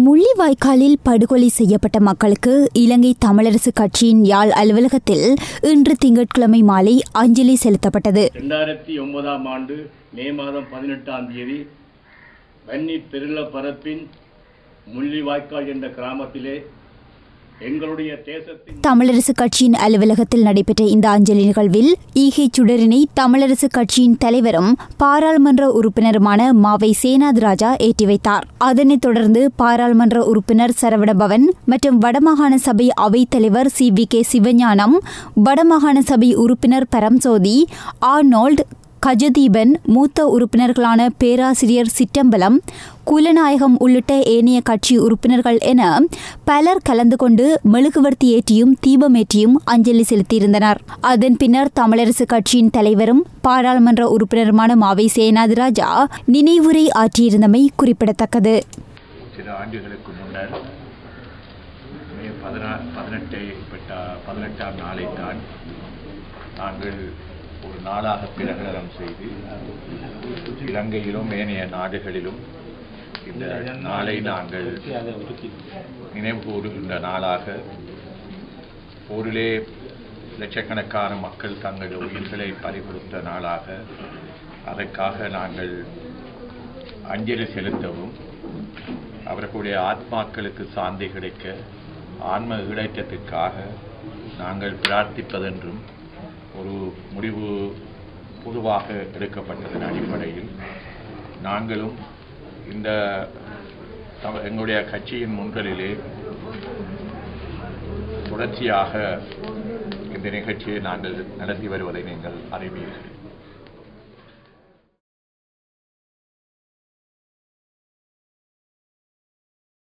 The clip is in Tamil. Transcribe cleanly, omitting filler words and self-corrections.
முள்ளிவாய்க்காலில் படுகொலை செய்யப்பட்ட மக்களுக்கு இலங்கை தமிழரசு கட்சியின் யாழ் அலுவலகத்தில் இன்று திங்கட்கிழமை மாலை அஞ்சலி செலுத்தப்பட்டது. 2009 ஆண்டு மே மாதம் 18ஆம் தேதி வன்னி பெருள பரப்பின் முள்ளிவாய்க்கால் என்ற கிராமத்திலே எங்களுடைய தேசத்தின் தமிழரசு கட்சியின் அலுவலகத்தில் நடைபெற்ற இந்த அஞ்சலி நிகழ்வில் ஈகை சுடரினை தமிழரசு கட்சியின் தலைவரும் பாராளுமன்ற உறுப்பினருமான மாவை சேனாத் ராஜா ஏற்றி வைத்தார். அதனைத் தொடர்ந்து பாராளுமன்ற உறுப்பினர் சரவணபவன் மற்றும் வடமாகாண சபை அவைத் தலைவர் CVK சிவஞானம், வடமாகாண சபை உறுப்பினர் பரம்சோதி, ஆர்னோல்ட், கஜதீபன், மூத்த உறுப்பினர்களான பேராசிரியர் சிற்றம்பலம், குலநாயகம் உள்ளிட்ட ஏனைய கட்சி உறுப்பினர்கள் என பலர் கலந்து கொண்டு மெழுகுவர்த்தி ஏற்றியும் தீபமேற்றியும் அஞ்சலி செலுத்தியிருந்தனர். அதன் பின்னர் தமிழரசு கட்சியின் தலைவரும் பாராளுமன்ற உறுப்பினருமான மாவை சேனாத் ராஜா நினைவுரை ஆற்றியிருந்தமை குறிப்பிடத்தக்கது. சில ஆண்டுகளுக்கு முன்னர் மே 18ஆம் நாளைத்தான் நாங்கள் ஒரு நாளாக பிரகடனம் செய்து இலங்கையிலும் ஏனைய நாடுகளிலும் இந்த நாளை நாங்கள் நினைவு கூறுகின்ற நாளாக, போரிலே லட்சக்கணக்கான மக்கள் தங்கள் உயிர்களை பறிகொடுத்த நாளாக, அதற்காக நாங்கள் அஞ்சலி செலுத்தவும் அவர்களுடைய ஆத்மாக்களுக்கு சாந்தி கிடைக்க ஆன்ம ஈடேற்றத்திற்காக நாங்கள் பிரார்த்திப்பதென்றும் ஒரு முடிவு பொதுவாக எடுக்கப்பட்டதன் அடிப்படையில் நாங்களும் இந்த எங்களுடைய கட்சியின் முன்களிலே தொடர்ச்சியாக இந்த நிகழ்ச்சியை நாங்கள் நடத்தி வருவதை நீங்கள் அறிவீர்கள்.